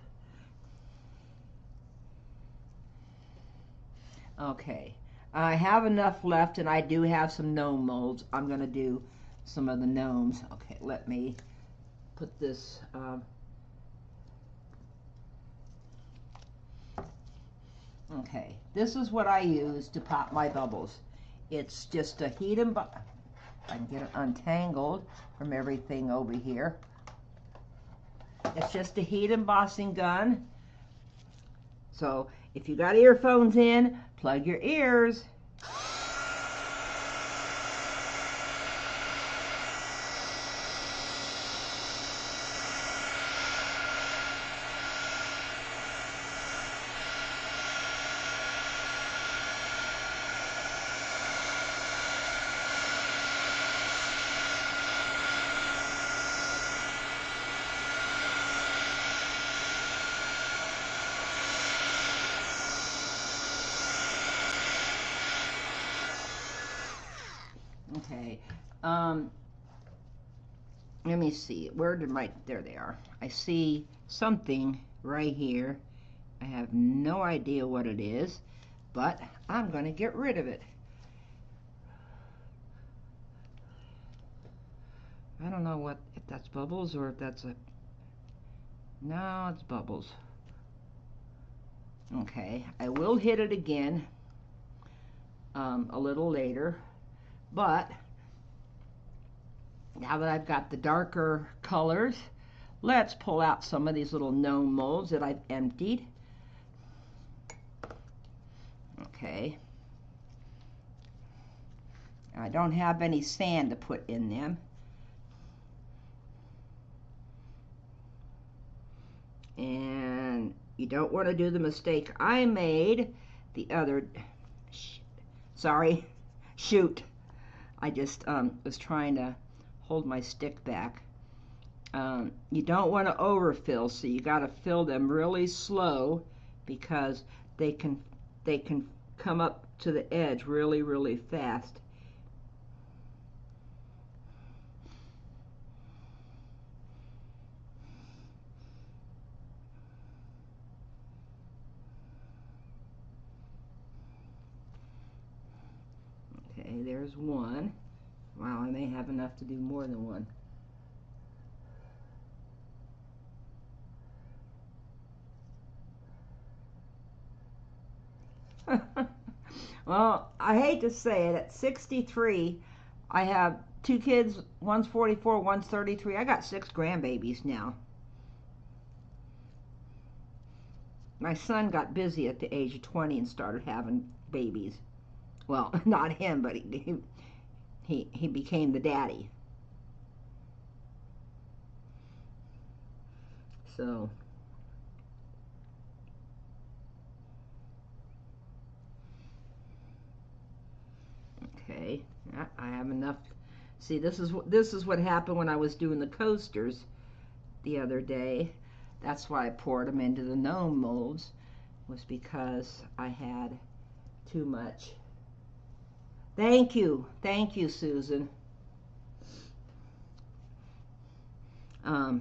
Okay, I have enough left, and I do have some gnome molds. I'm going to do some of the gnomes. Okay, let me put this okay, this is what I use to pop my bubbles. It's just a heat and I can get it untangled from everything over here. It's just a heat embossing gun. So if you got earphones in, plug your ears. Okay, let me see, where did my, there they are. I see something right here. I have no idea what it is, but I'm going to get rid of it. I don't know what, if that's bubbles or if that's a, no, it's bubbles. Okay, I will hit it again a little later, but now that I've got the darker colors, let's pull out some of these little gnome molds that I've emptied. Okay. I don't have any sand to put in them. And you don't want to do the mistake I made the other, shoot. I just was trying to hold my stick back. You don't want to overfill, so you got to fill them really slow because they can come up to the edge really, really fast. there's one. Wow, I may have enough to do more than one. Well, I hate to say it, at 63, I have 2 kids, one's 44, one's 33. I got 6 grandbabies now. My son got busy at the age of 20 and started having babies. Well, not him, but he became the daddy. So, okay, I have enough. See, this is what happened when I was doing the coasters the other day. That's why I poured them into the gnome molds, was because I had too much. Thank you, Susan. I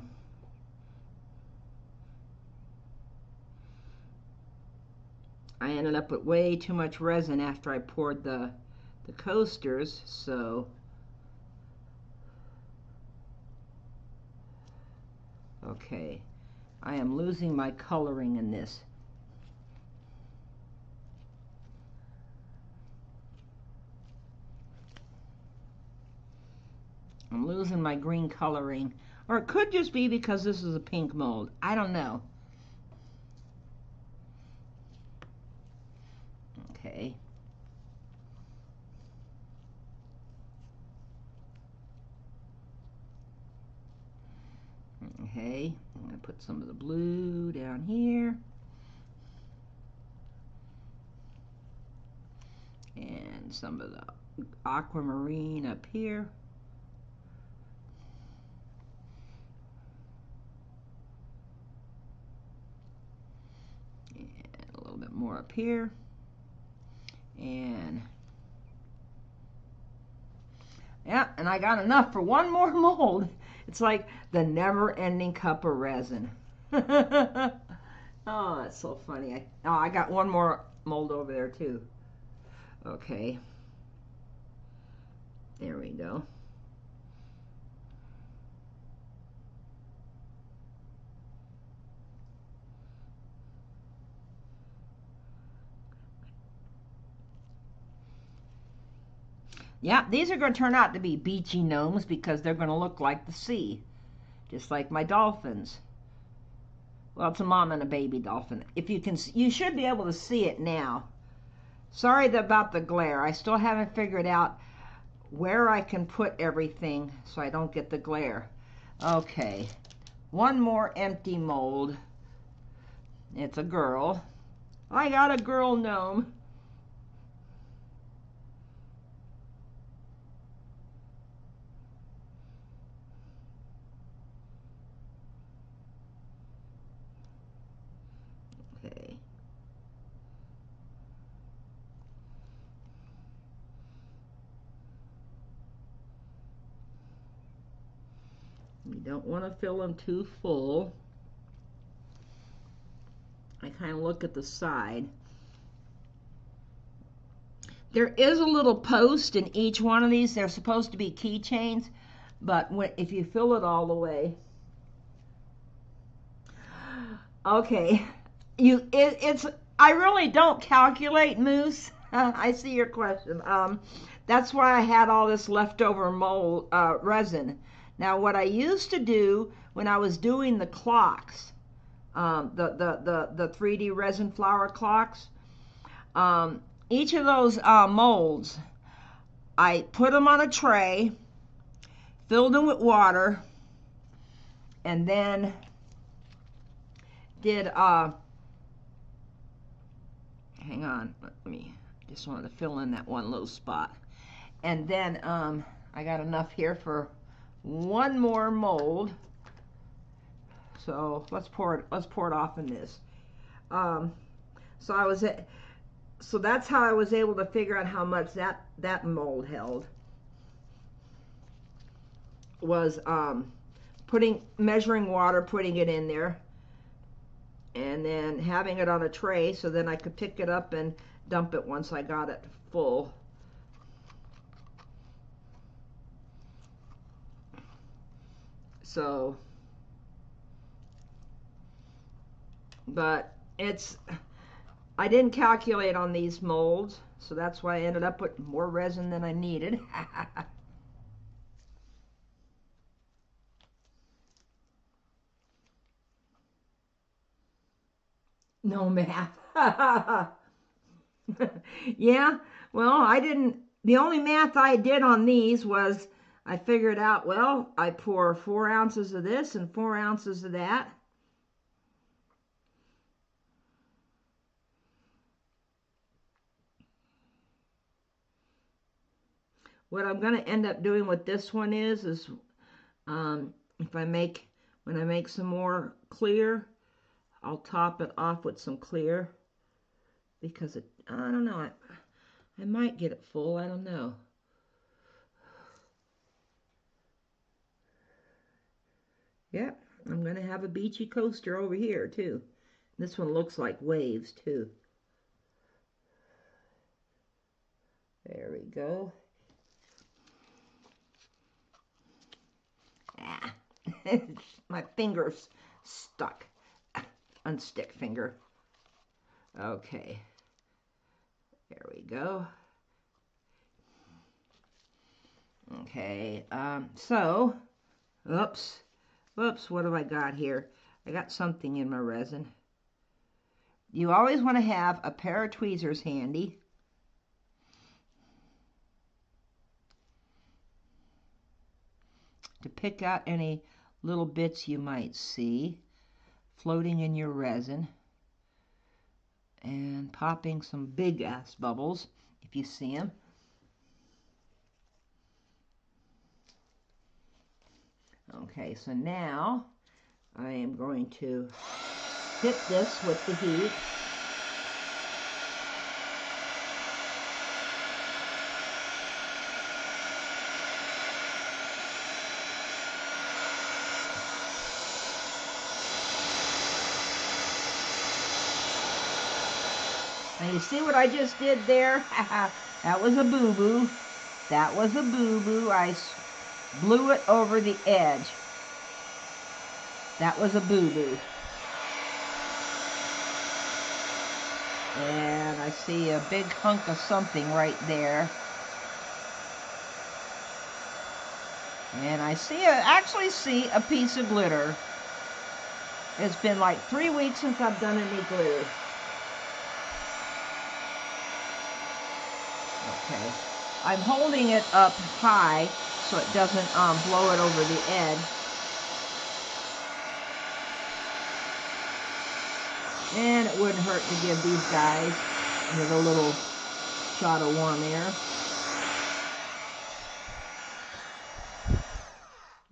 ended up with way too much resin after I poured the coasters, so okay, I am losing my coloring in this. I'm losing my green coloring, or it could just be because this is a pink mold. I don't know. Okay. Okay, I'm going to put some of the blue down here. And some of the aquamarine up here. And a little bit more up here. And yeah, and I got enough for one more mold. It's like the never-ending cup of resin. Oh, that's so funny. I got one more mold over there too. Okay. There we go. Yeah, these are going to turn out to be beachy gnomes because they're going to look like the sea, just like my dolphins. Well, it's a mom and a baby dolphin. If you can, you should be able to see it now. Sorry about the glare. I still haven't figured out where I can put everything so I don't get the glare. Okay, one more empty mold. It's a girl. I got a girl gnome. Okay. You don't want to fill them too full. I kind of look at the side. There is a little post in each one of these. They're supposed to be keychains, but if you fill it all the way, okay, I really don't calculate, Moose. I see your question. That's why I had all this leftover mold resin. Now, what I used to do when I was doing the clocks, the 3D resin flower clocks, each of those molds, I put them on a tray, filled them with water, and then did, hang on, just wanted to fill in that one little spot. And then I got enough here for one more mold. So let's pour it off in this. So that's how I was able to figure out how much that mold held. Was measuring water, putting it in there, and then having it on a tray so then I could pick it up and dump it once I got it full. So, but I didn't calculate on these molds, so that's why I ended up with more resin than I needed. No math. Yeah, well, the only math I did on these was I figured out, well, I pour 4 ounces of this and 4 ounces of that. What I'm going to end up doing with this one is if when I make some more clear, I'll top it off with some clear because I don't know, I might get it full, I don't know. Yep, I'm going to have a beachy coaster over here too. This one looks like waves too. There we go. Ah, my finger's stuck. Unstick finger. Okay. There we go. Okay, so, oops, what have I got here? I got something in my resin. You always want to have a pair of tweezers handy. To pick out any little bits you might see floating in your resin. And popping some big ass bubbles, if you see them. Okay, so now I am going to hit this with the heat. And you see what I just did there? That was a boo-boo. That was a boo-boo. I blew it over the edge. That was a boo-boo. And I see a big hunk of something right there. And I actually see a piece of glitter. It's been like 3 weeks since I've done any glitter. Okay, I'm holding it up high so it doesn't blow it over the edge. And it wouldn't hurt to give these guys a little shot of warm air.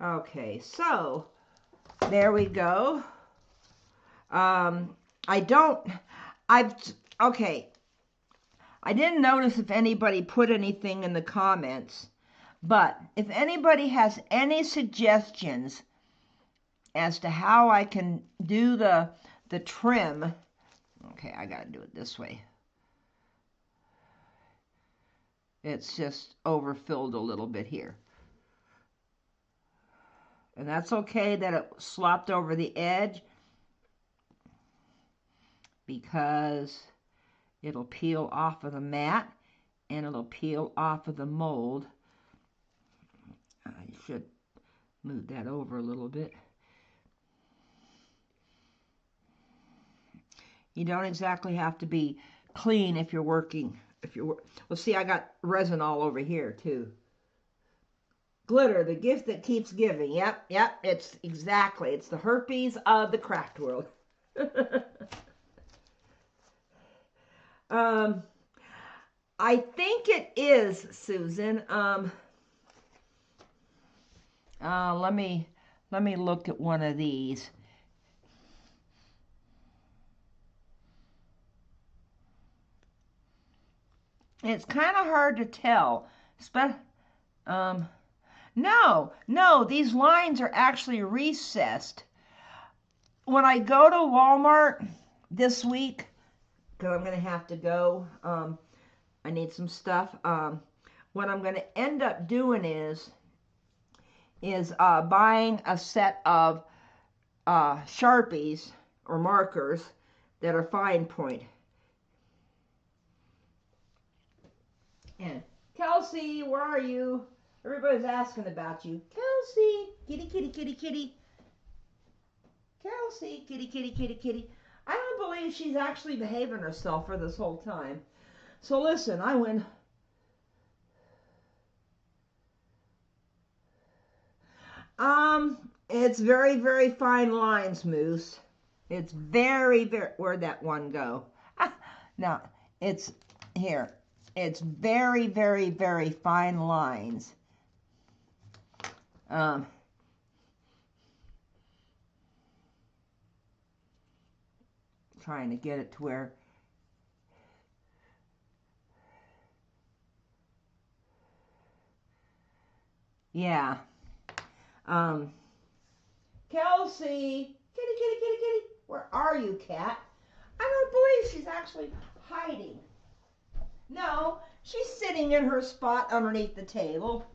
Okay, so there we go. Okay. I didn't notice if anybody put anything in the comments, but if anybody has any suggestions as to how I can do the trim, okay, I gotta do it this way. It's just overfilled a little bit here. And that's okay that it slopped over the edge because it'll peel off of the mat and it'll peel off of the mold. I should move that over a little bit. You don't exactly have to be clean if you're working. Well, see, I got resin all over here too. Glitter, the gift that keeps giving. Yep, it's the herpes of the craft world. I think it is, Susan. Let me look at one of these. It's kind of hard to tell. No, these lines are actually recessed. When I go to Walmart this week, because I'm going to have to go, I need some stuff. What I'm going to end up doing is is buying a set of Sharpies or markers that are fine point. And Kelsey, where are you? Everybody's asking about you. Kelsey, kitty, kitty, kitty, kitty. Kelsey, kitty, kitty, kitty, kitty. I don't believe she's actually behaving herself for this whole time. So listen, I went. It's very, very fine lines, Moose. It's very, very, where'd that one go? No, it's here. It's very, very, very fine lines. Trying to get it to where. Yeah. Kelsey, kitty, kitty, kitty, kitty. Where are you, cat? I don't believe she's actually hiding. No, she's sitting in her spot underneath the table.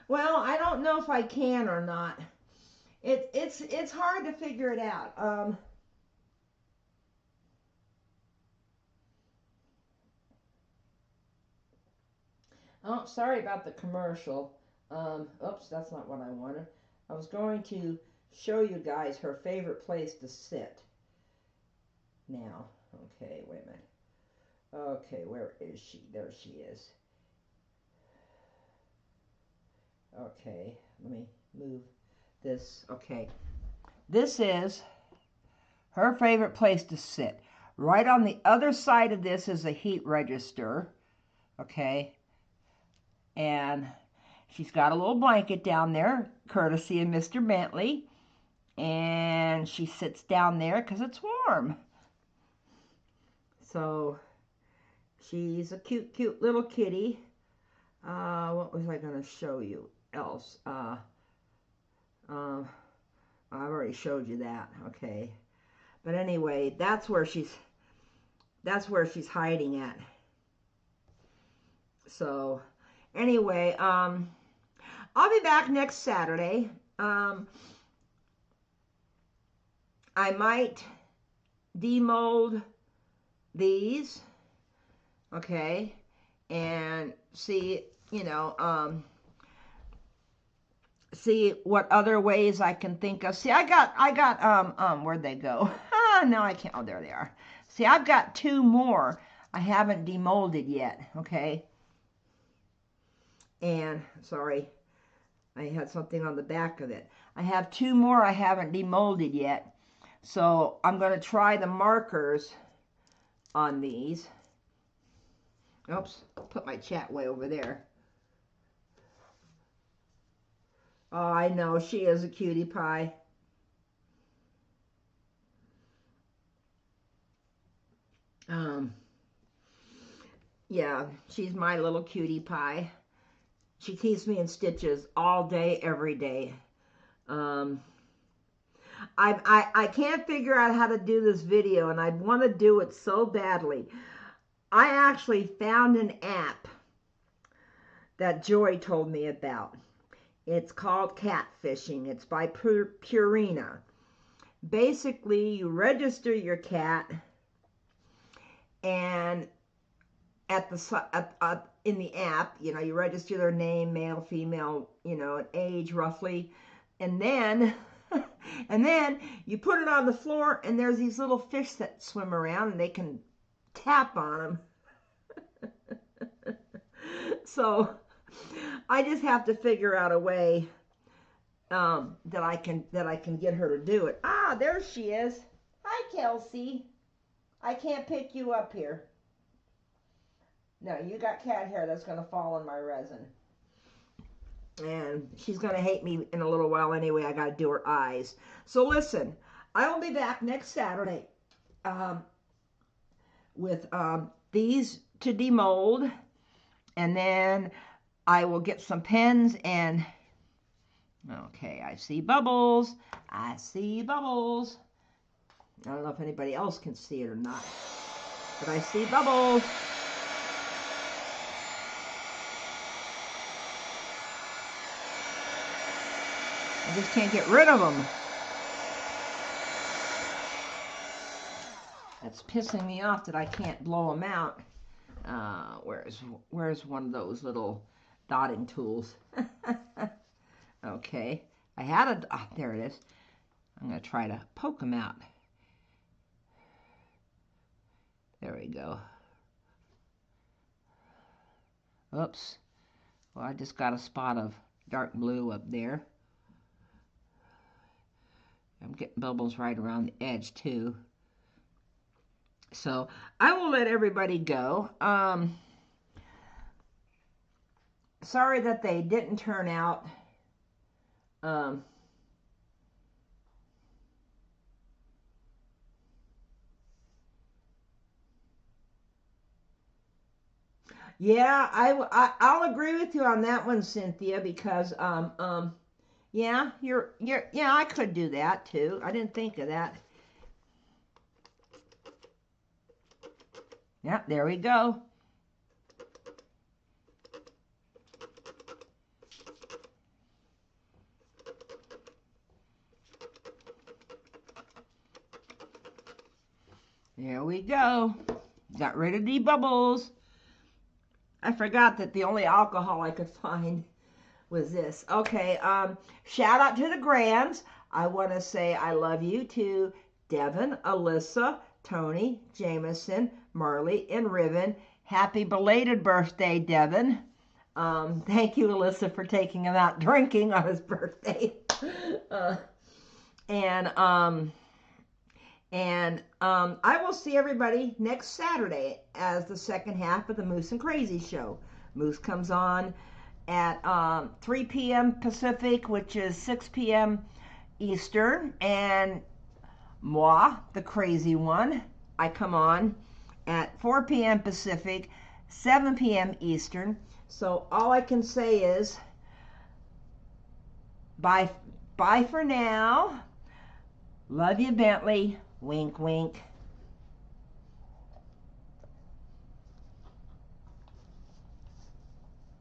Well, I don't know if I can or not. It's hard to figure it out. Oh, sorry about the commercial. Oops, that's not what I wanted. I was going to show you guys her favorite place to sit. Now, okay, wait a minute. Okay, where is she? There she is. Okay, let me move this. Okay, this is her favorite place to sit. Right on the other side of this is a heat register. Okay, and she's got a little blanket down there, courtesy of Mr. Bentley. And she sits down there because it's warm. So she's a cute, cute little kitty. What was I going to show you else? I've already showed you that. Okay. But anyway, that's where she's hiding at. So anyway, I'll be back next Saturday. I might demold these, okay, and see, see what other ways I can think of. See, I got, where'd they go? No, I can't, oh, there they are. See, I've got 2 more I haven't demolded yet, okay, and, sorry, I had something on the back of it. I have 2 more I haven't demolded yet. So I'm going to try the markers on these. Oops, put my chat way over there. Oh, I know, she is a cutie pie. Yeah, she's my little cutie pie. She keeps me in stitches all day, every day. I can't figure out how to do this video, and I want to do it so badly. I actually found an app that Joy told me about. It's called Catfishing. It's by Purina. Basically, you register your cat, and in the app, you register their name, male, female, an age roughly, and then you put it on the floor, and there's these little fish that swim around, and they can tap on them. So I just have to figure out a way that I can get her to do it. Ah, there she is. Hi, Kelsey. I can't pick you up here. No, you got cat hair that's going to fall in my resin. And she's going to hate me in a little while anyway. I got to do her eyes. So listen, I will be back next Saturday with these to demold. And then I will get some pens and... Okay, I see bubbles. I see bubbles. I don't know if anybody else can see it or not, but I see bubbles. I just can't get rid of them. That's pissing me off that I can't blow them out. Where's one of those little dotting tools? Okay, I had there it is. I'm going to try to poke them out. There we go. Oops. Well, I just got a spot of dark blue up there. I'm getting bubbles right around the edge too. So I will let everybody go. Sorry that they didn't turn out. Yeah, I'll agree with you on that one, Cynthia, because yeah, yeah, I could do that too. I didn't think of that. Yeah, there we go. There we go. Got rid of the bubbles. I forgot that the only alcohol I could find was this. Okay, shout out to the Grands. I want to say I love you to Devin, Alyssa, Tony, Jameson, Marley, and Riven. Happy belated birthday, Devin. Thank you, Alyssa, for taking him out drinking on his birthday. I will see everybody next Saturday as the second half of the Moose and Crazy show. Moose comes on at 3 p.m. Pacific, which is 6 p.m. Eastern, and moi, the crazy one, I come on at 4 p.m. Pacific, 7 p.m. Eastern. So all I can say is bye for now. Love you, Bentley. Wink, wink.